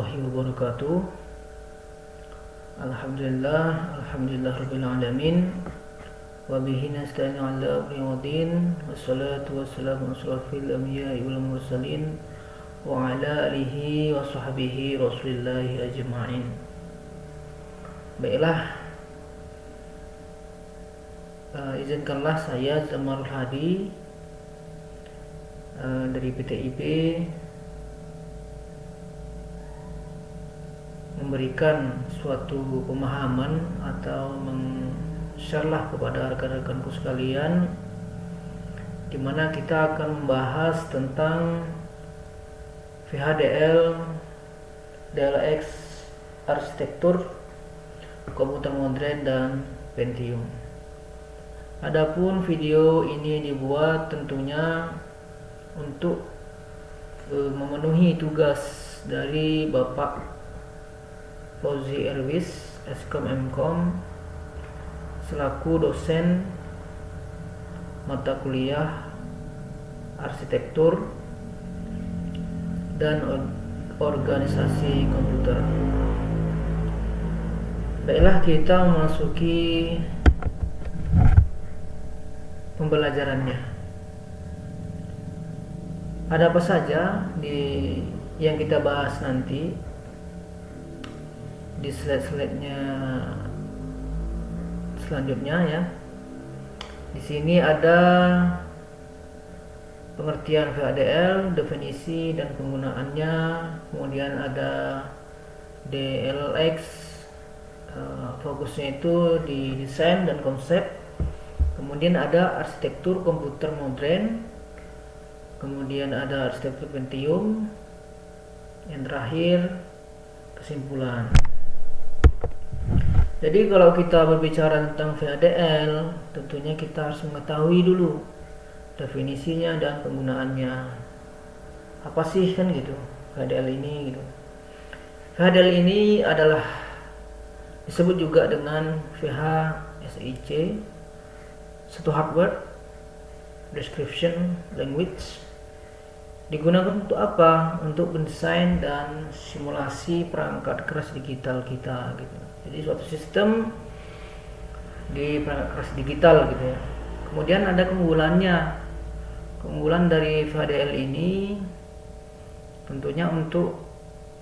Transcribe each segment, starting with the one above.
warahmatullahi wabarakatuh. Alhamdulillah rabbil alamin. Wa bihi nasta'inu ala umuri waddin. Wassalatu wassalamu ala asrofil anbiya'i wal mursalin wa ala alihi wa sahbihi rasulillahi ajma'in. Baiklah, izinkanlah saya Zamarul Hadi dari PTIP memberikan suatu pemahaman atau men-share kepada rekan-rekanku sekalian, di mana kita akan membahas tentang VHDL, DLX, arsitektur, komputer modern, dan Pentium. Adapun video ini dibuat tentunya untuk memenuhi tugas dari Bapak Fauzi Erwis, Eskom Mkom, selaku dosen mata kuliah arsitektur dan organisasi komputer. Baiklah, kita memasuki pembelajarannya. Ada apa saja yang kita bahas nanti di slide-nya selanjutnya ya. Di sini ada pengertian VHDL, definisi dan penggunaannya, kemudian ada DLX, fokusnya itu di desain dan konsep, kemudian ada arsitektur komputer modern, kemudian ada arsitektur Pentium, yang terakhir kesimpulan. Jadi kalau kita berbicara tentang VHDL, tentunya kita harus mengetahui dulu definisinya dan penggunaannya. Apa sih kan gitu VHDL ini gitu. VHDL ini adalah disebut juga dengan VHSIC, satu hardware description language. Digunakan untuk apa? Untuk mendesain dan simulasi perangkat keras digital kita gitu. Jadi suatu sistem di perangkat keras digital gitu ya. Kemudian ada keunggulannya. Keunggulan dari VHDL ini tentunya untuk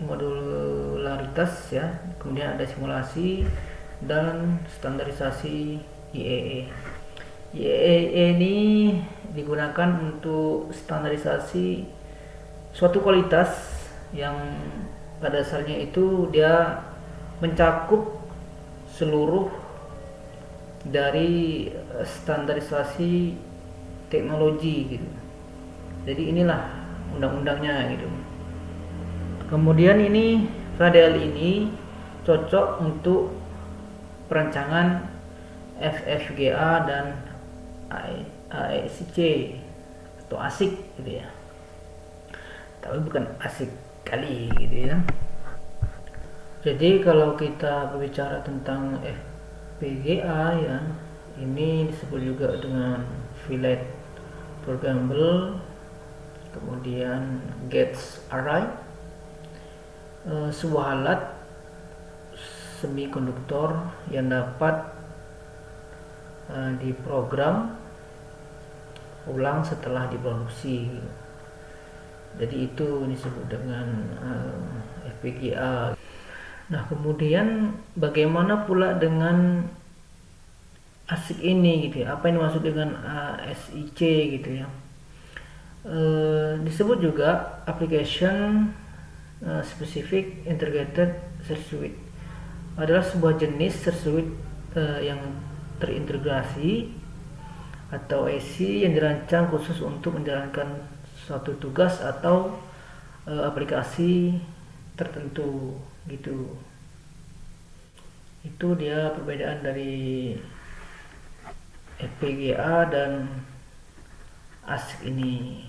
modularitas ya. Kemudian ada simulasi dan standarisasi IEE. IEE ini digunakan untuk standarisasi suatu kualitas yang pada dasarnya itu dia mencakup seluruh dari standarisasi teknologi gitu. Jadi inilah undang-undangnya gitu. Kemudian ini VHDL ini cocok untuk perancangan FFGA dan ASIC atau ASIC gitu ya. Tapi bukan asik kali gitu ya. Jadi kalau kita berbicara tentang FPGA ya, ini disebut juga dengan Fillet Programmable, kemudian Gates Array, sebuah alat semikonduktor yang dapat diprogram ulang setelah diproduksi. Jadi itu disebut dengan FPGA. Nah, kemudian bagaimana pula dengan ASIC ini gitu ya? Apa yang dimaksud dengan ASIC gitu ya? Disebut juga Application Specific Integrated Circuit. Adalah sebuah jenis circuit yang terintegrasi atau IC yang dirancang khusus untuk menjalankan suatu tugas atau aplikasi tertentu gitu. Itu dia perbedaan dari FPGA dan ASIC ini,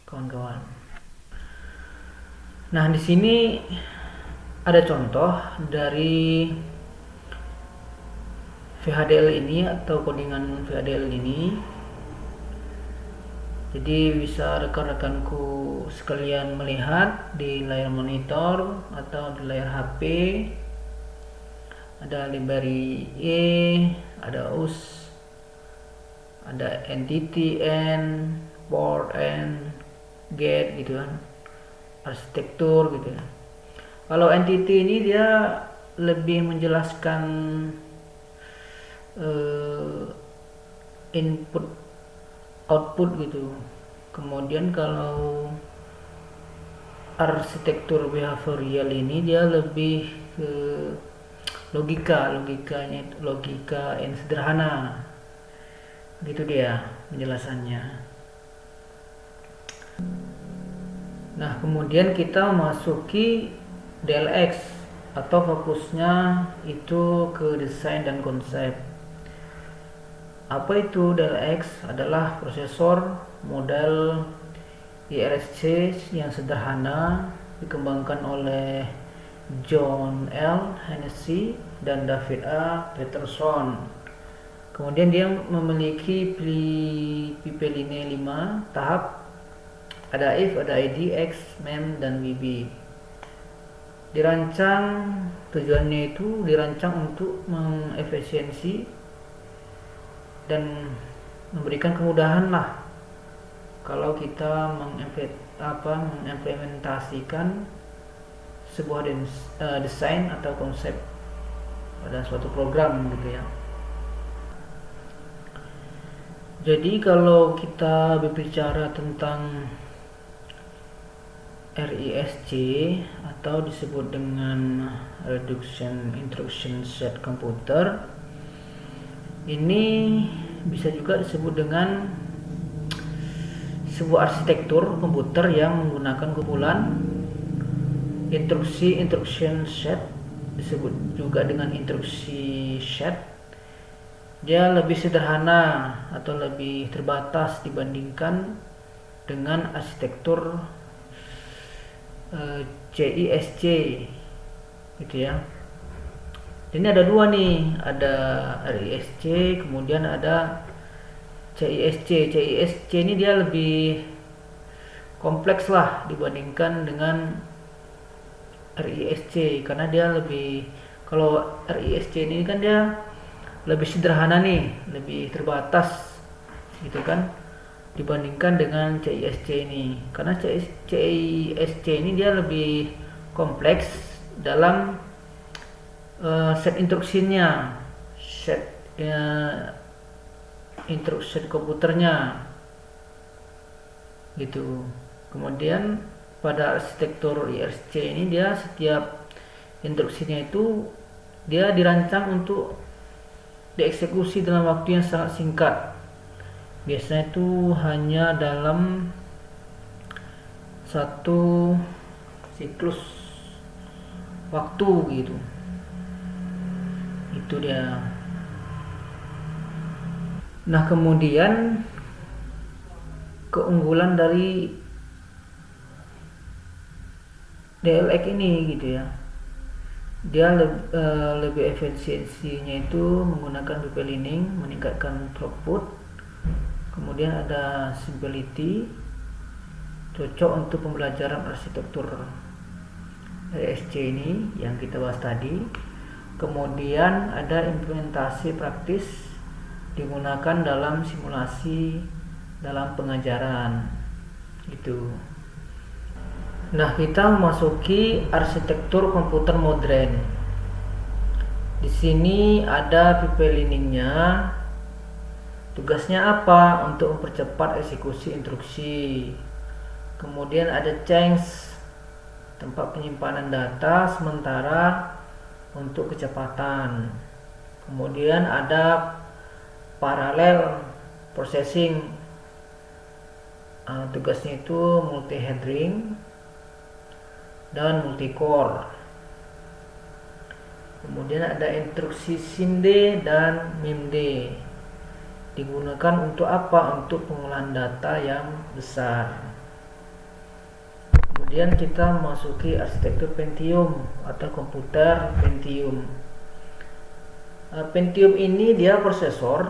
kawan-kawan. Nah, di sini ada contoh dari VHDL ini atau codingan VHDL ini. Jadi bisa rekan-rekanku sekalian melihat di layar monitor atau di layar HP. Ada library E, ada US, ada entity N, board N, get gitu kan, arsitektur gitu ya. Kalau entity ini dia lebih menjelaskan input output gitu. Kemudian kalau arsitektur behavioral ini dia lebih ke logika yang sederhana gitu dia penjelasannya. Nah, kemudian kita masuki DLX atau fokusnya itu ke desain dan konsep. Apa itu DLX? Adalah prosesor model IRSC yang sederhana dikembangkan oleh John L. Hennessy dan David A. Peterson. Kemudian dia memiliki pipeline 5 tahap, ada if, ada id, x, mem, dan bb. Tujuannya itu dirancang untuk mengefisiensi dan memberikan kemudahan lah kalau kita mengimplementasikan sebuah desain atau konsep pada suatu program gitu ya. Jadi kalau kita berbicara tentang RISC atau disebut dengan Reduction Instruction Set Computer, ini bisa juga disebut dengan sebuah arsitektur komputer yang menggunakan kumpulan instruction set, disebut juga dengan instruksi set. Dia lebih sederhana atau lebih terbatas dibandingkan dengan arsitektur CISC gitu ya. Ini ada dua nih, ada RISC kemudian ada CISC. CISC ini dia lebih kompleks lah dibandingkan dengan RISC karena dia lebih, kalau RISC ini kan dia lebih sederhana nih, lebih terbatas gitu kan dibandingkan dengan CISC ini. Karena CISC ini dia lebih kompleks dalam set instruksinya, set instruksi komputernya gitu. Kemudian pada arsitektur IRC ini dia setiap instruksinya itu dia dirancang untuk dieksekusi dalam waktu yang sangat singkat. Biasanya itu hanya dalam satu siklus waktu gitu. Itu dia. Nah, kemudian keunggulan dari DLX ini gitu ya, dia lebih efisiensinya itu menggunakan pipelining, meningkatkan throughput. Kemudian ada simplicity, cocok untuk pembelajaran arsitektur RISC ini yang kita bahas tadi. Kemudian ada implementasi praktis digunakan dalam simulasi dalam pengajaran gitu. Nah, kita memasuki arsitektur komputer modern. Di sini ada pipeliningnya. Tugasnya apa? Untuk mempercepat eksekusi instruksi. Kemudian ada chunks, tempat penyimpanan data sementara untuk kecepatan. Kemudian ada parallel processing. Tugasnya itu multi-threading dan multi-core. Kemudian ada instruksi SIMD dan MIMD. Digunakan untuk apa? Untuk pengolahan data yang besar. Kemudian kita memasuki arsitektur Pentium atau komputer Pentium. Pentium ini dia prosesor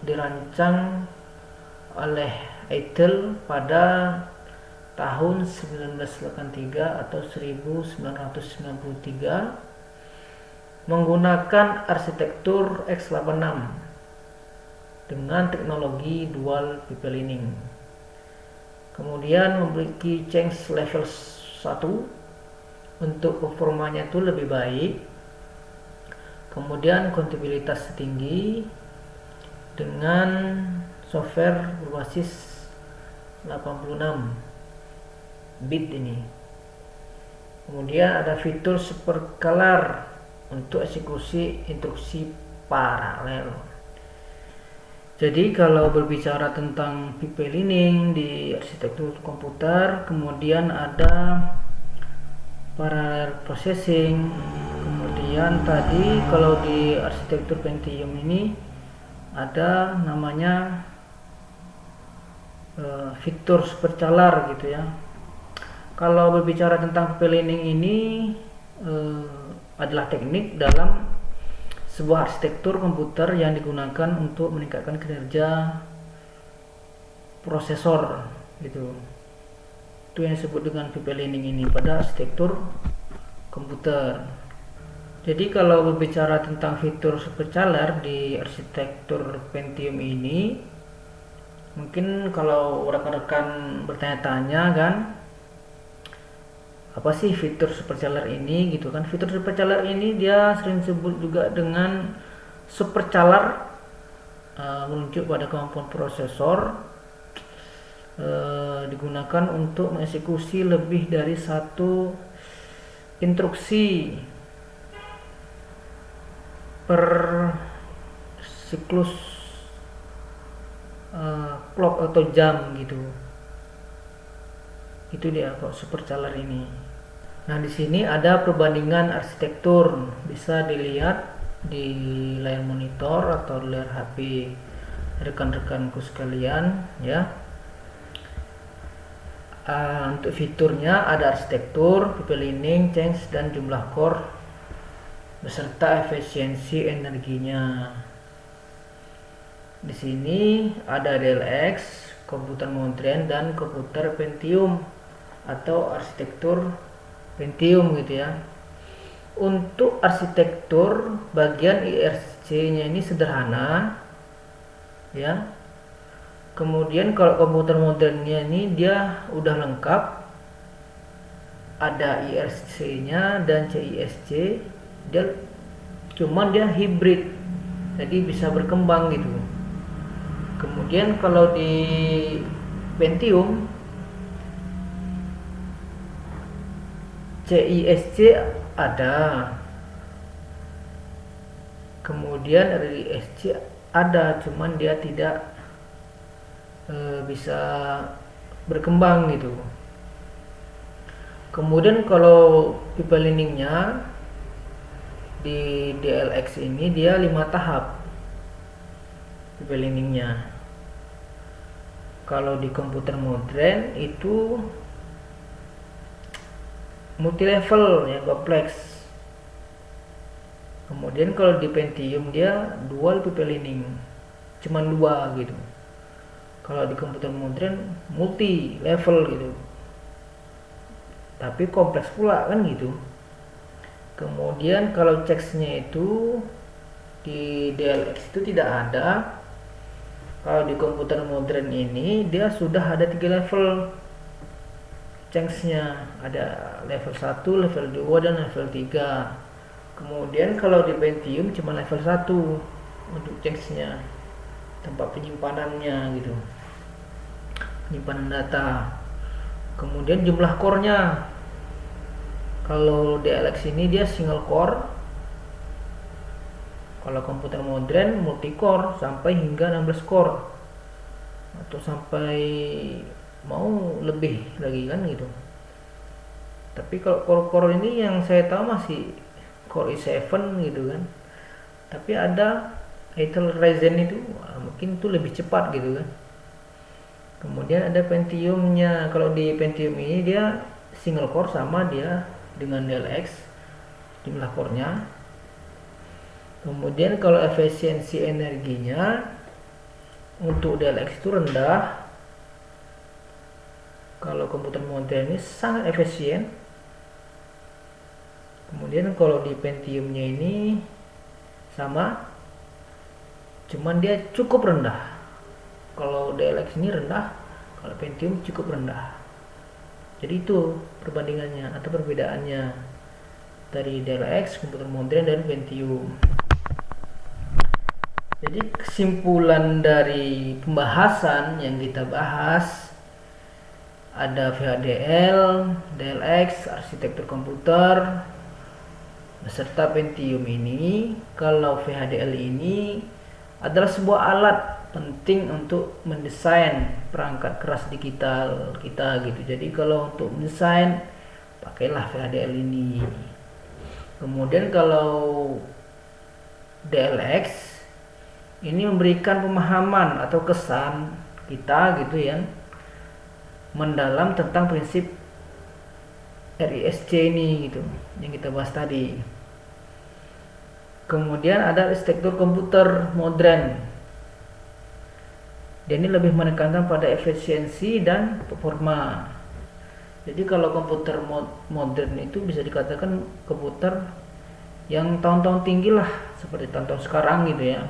dirancang oleh Eiffel pada tahun 1983 atau 1993 menggunakan arsitektur x86 dengan teknologi dual pipelining. Kemudian memiliki change level 1 untuk performanya itu lebih baik. Kemudian kompatibilitas tinggi dengan software berbasis 86 bit ini. Kemudian ada fitur supercolor untuk eksekusi instruksi paralel. Jadi kalau berbicara tentang pipelining di arsitektur komputer, kemudian ada parallel processing, kemudian tadi kalau di arsitektur Pentium ini ada namanya fitur supercolor gitu ya. Kalau berbicara tentang pipelining ini adalah teknik dalam sebuah arsitektur komputer yang digunakan untuk meningkatkan kinerja prosesor gitu. Itu yang disebut dengan pipelining ini pada arsitektur komputer. Jadi kalau berbicara tentang fitur supercolor di arsitektur Pentium ini, mungkin kalau rekan-rekan bertanya-tanya kan, apa sih fitur supercolor ini gitu kan. Fitur supercolor ini dia sering disebut juga dengan supercolor, menunjuk pada kemampuan prosesor, digunakan untuk mengeksekusi lebih dari satu instruksi per siklus clock atau jam gitu. Itu dia kok supercolor ini. Nah, di sini ada perbandingan arsitektur, bisa dilihat di layar monitor atau layar HP rekan-rekanku sekalian ya. Untuk fiturnya ada arsitektur, pipelining, change, dan jumlah core beserta efisiensi energinya. Di sini ada DLX, komputer modern, dan komputer Pentium atau arsitektur Pentium gitu ya. Untuk arsitektur bagian IRC-nya ini sederhana ya. Kemudian kalau komputer modernnya ini dia udah lengkap, ada IRC-nya dan CISC, cuman dia hybrid, jadi bisa berkembang gitu. Kemudian kalau di Pentium CISC ada, kemudian RISC ada, cuman dia tidak bisa berkembang gitu. Kemudian kalau pipeliningnya di DLX ini dia 5 tahap pipeliningnya. Kalau di komputer modern itu multi level yang kompleks. Kemudian kalau di Pentium dia dual pipelining, cuman 2 gitu. Kalau di komputer modern multi level gitu, tapi kompleks pula kan gitu. Kemudian kalau checksnya itu di DLX itu tidak ada. Kalau di komputer modern ini dia sudah ada 3 level change-nya, ada level 1, level 2, dan level 3. Kemudian kalau di Pentium cuma level 1 untuk change-nya, tempat penyimpanannya gitu, penyimpanan data. Kemudian jumlah core-nya, kalau DLX ini dia single core, kalau komputer modern multi core sampai hingga 16 core atau sampai mau lebih lagi kan gitu. Tapi kalau core-core ini yang saya tahu masih Core i7 gitu kan. Tapi ada Intel Ryzen itu mungkin itu lebih cepat gitu kan. Kemudian ada Pentiumnya. Kalau di Pentium ini dia single core sama dia dengan DLX jumlah core-nya. Kemudian kalau efisiensi energinya untuk DLX itu rendah. Kalau komputer modern ini sangat efisien. Kemudian kalau di Pentiumnya ini sama, cuman dia cukup rendah. Kalau DLX ini rendah, kalau Pentium cukup rendah. Jadi itu perbandingannya atau perbedaannya dari DLX, komputer modern, dan Pentium. Jadi kesimpulan dari pembahasan yang kita bahas, ada VHDL, DLX, arsitektur komputer, beserta Pentium ini. Kalau VHDL ini adalah sebuah alat penting untuk mendesain perangkat keras digital kita gitu. Jadi kalau untuk mendesain, pakailah VHDL ini. Kemudian kalau DLX ini memberikan pemahaman atau kesan kita gitu ya, mendalam tentang prinsip RISC ini gitu yang kita bahas tadi. Kemudian ada arsitektur komputer modern. Dia ini lebih menekankan pada efisiensi dan performa. Jadi kalau komputer modern itu bisa dikatakan komputer yang tahun-tahun tinggi lah, seperti tahun-tahun sekarang gitu ya.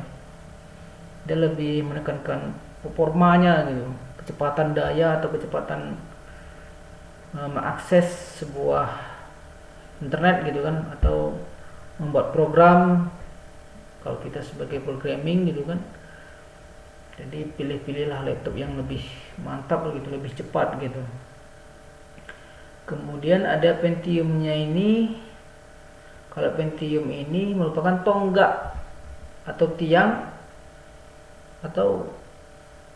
Dia lebih menekankan performanya gitu, kecepatan daya atau kecepatan mengakses sebuah internet gitu kan, atau membuat program kalau kita sebagai programming gitu kan. Jadi pilih-pilihlah laptop yang lebih mantap gitu, lebih cepat gitu. Kemudian ada Pentiumnya ini. Kalau Pentium ini merupakan tonggak atau tiang atau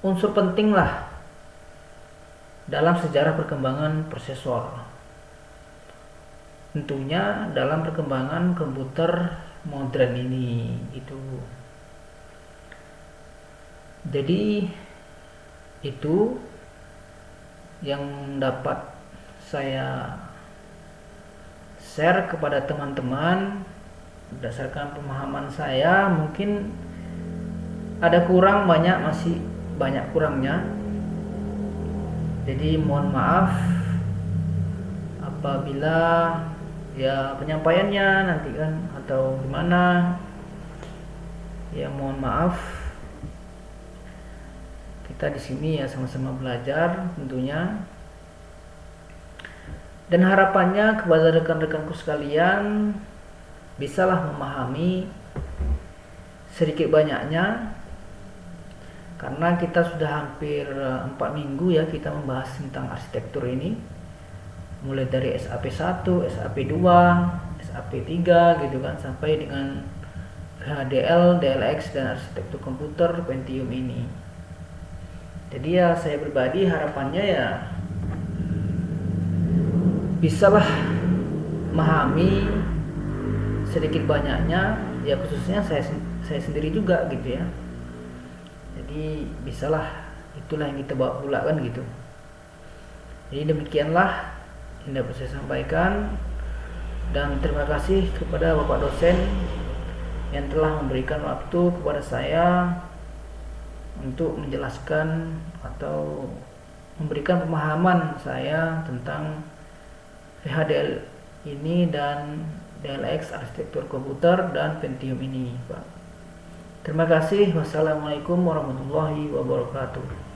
unsur penting lah dalam sejarah perkembangan prosesor, tentunya dalam perkembangan komputer modern ini gitu. Jadi itu yang dapat saya share kepada teman-teman berdasarkan pemahaman saya. Mungkin ada kurang, masih banyak kurangnya. Jadi mohon maaf apabila ya penyampaiannya nanti kan atau gimana. Ya mohon maaf. Kita di sini ya sama-sama belajar tentunya. Dan harapannya kepada rekan-rekanku sekalian bisalah memahami sedikit banyaknya, karena kita sudah hampir 4 minggu ya kita membahas tentang arsitektur ini, mulai dari SAP1, SAP2, SAP3 gitu kan, sampai dengan HDL, DLX, dan arsitektur komputer Pentium ini. Jadi ya saya pribadi harapannya ya bisalah memahami sedikit banyaknya, ya khususnya saya sendiri juga gitu ya. Jadi bisalah, itulah yang kita bawa pula kan gitu. Jadi demikianlah yang dapat saya sampaikan, dan terima kasih kepada Bapak dosen yang telah memberikan waktu kepada saya untuk menjelaskan atau memberikan pemahaman saya tentang VHDL ini dan DLX arsitektur komputer dan Pentium ini, Pak. Terima kasih. Wassalamualaikum warahmatullahi wabarakatuh.